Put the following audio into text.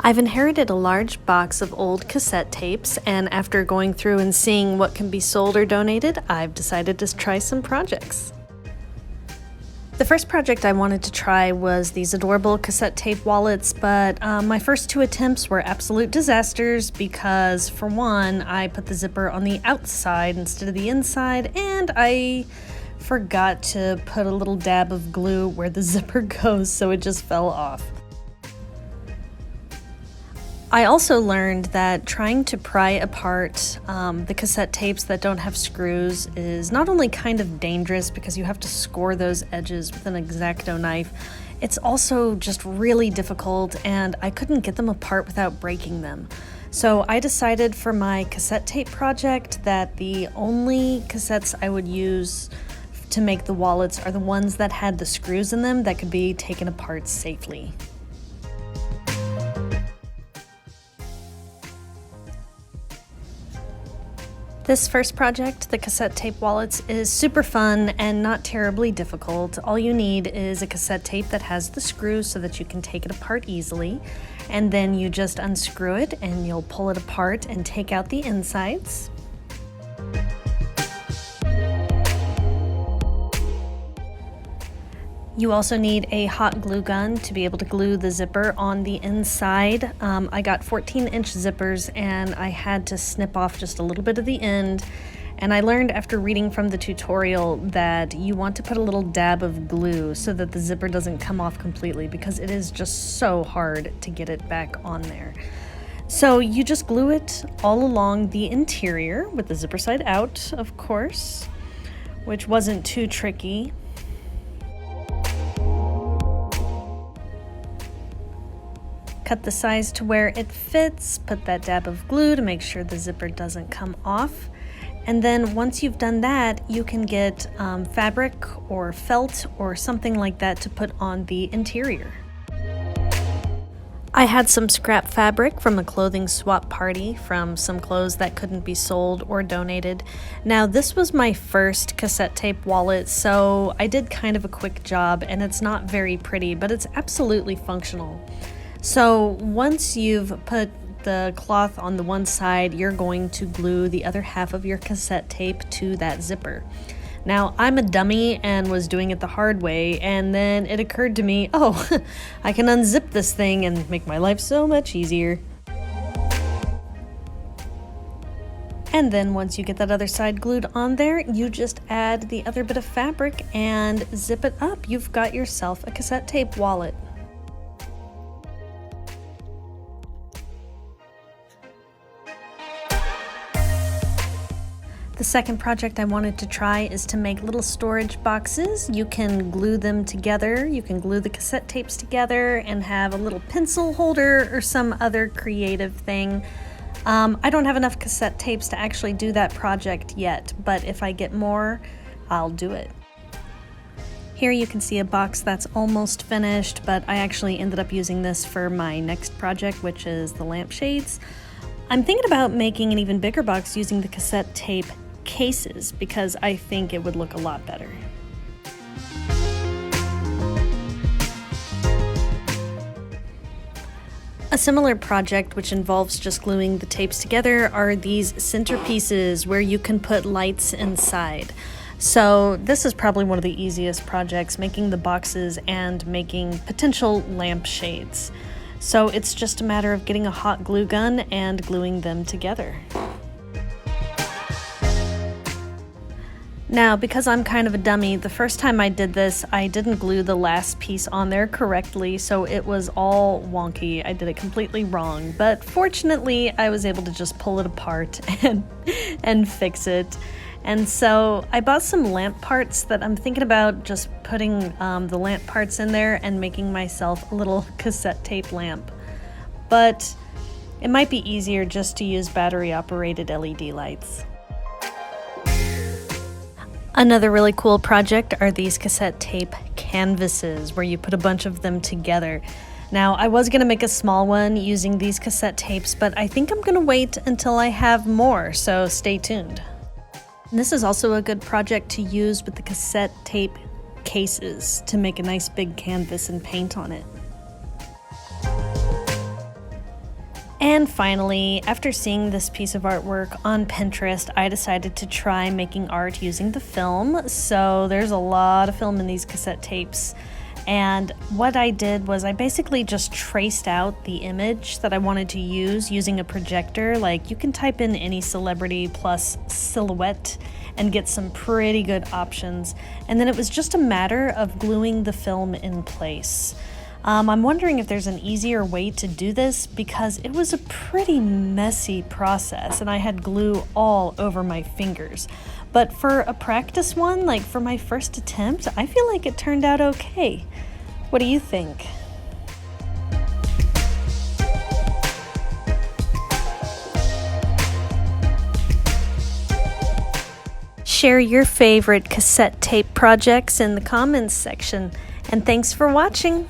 I've inherited a large box of old cassette tapes, and after going through and seeing what can be sold or donated, I've decided to try some projects. The first project I wanted to try was these adorable cassette tape wallets, but my first two attempts were absolute disasters because, for one, I put the zipper on the outside instead of the inside, and I forgot to put a little dab of glue where the zipper goes, so it just fell off. I also learned that trying to pry apart the cassette tapes that don't have screws is not only kind of dangerous because you have to score those edges with an X-Acto knife, it's also just really difficult, and I couldn't get them apart without breaking them. So I decided for my cassette tape project that the only cassettes I would use to make the wallets are the ones that had the screws in them that could be taken apart safely. This first project, the cassette tape wallets, is super fun and not terribly difficult. All you need is a cassette tape that has the screws so that you can take it apart easily, and then you just unscrew it and you'll pull it apart and take out the insides. You also need a hot glue gun to be able to glue the zipper on the inside. I got 14-inch zippers and I had to snip off just a little bit of the end. And I learned after reading from the tutorial that you want to put a little dab of glue so that the zipper doesn't come off completely because it is just so hard to get it back on there. So you just glue it all along the interior with the zipper side out, of course, which wasn't too tricky. Cut the size to where it fits, put that dab of glue to make sure the zipper doesn't come off. And then once you've done that, you can get fabric or felt or something like that to put on the interior. I had some scrap fabric from a clothing swap party from some clothes that couldn't be sold or donated. Now, this was my first cassette tape wallet, so I did kind of a quick job, and it's not very pretty, but it's absolutely functional. So once you've put the cloth on the one side, you're going to glue the other half of your cassette tape to that zipper. Now, I'm a dummy and was doing it the hard way, and then it occurred to me, oh, I can unzip this thing and make my life so much easier. And then once you get that other side glued on there, you just add the other bit of fabric and zip it up. You've got yourself a cassette tape wallet. The second project I wanted to try is to make little storage boxes. You can glue them together. You can glue the cassette tapes together and have a little pencil holder or some other creative thing. I don't have enough cassette tapes to actually do that project yet, but if I get more, I'll do it. Here you can see a box that's almost finished, but I actually ended up using this for my next project, which is the lampshades. I'm thinking about making an even bigger box using the cassette tape cases because I think it would look a lot better. A similar project which involves just gluing the tapes together are these centerpieces where you can put lights inside. So this is probably one of the easiest projects, making the boxes and making potential lampshades. So it's just a matter of getting a hot glue gun and gluing them together. Now, because I'm kind of a dummy, the first time I did this, I didn't glue the last piece on there correctly, so it was all wonky. I did it completely wrong, but fortunately, I was able to just pull it apart and fix it. And so I bought some lamp parts that I'm thinking about just putting the lamp parts in there and making myself a little cassette tape lamp. But it might be easier just to use battery-operated LED lights. Another really cool project are these cassette tape canvases where you put a bunch of them together. Now, I was going to make a small one using these cassette tapes, but I think I'm going to wait until I have more, so stay tuned. And this is also a good project to use with the cassette tape cases to make a nice big canvas and paint on it. And finally, after seeing this piece of artwork on Pinterest, I decided to try making art using the film. So there's a lot of film in these cassette tapes. And what I did was I basically just traced out the image that I wanted to use using a projector. Like, you can type in any celebrity plus silhouette and get some pretty good options. And then it was just a matter of gluing the film in place. I'm wondering if there's an easier way to do this because it was a pretty messy process and I had glue all over my fingers. But for a practice one, like for my first attempt, I feel like it turned out okay. What do you think? Share your favorite cassette tape projects in the comments section. And thanks for watching.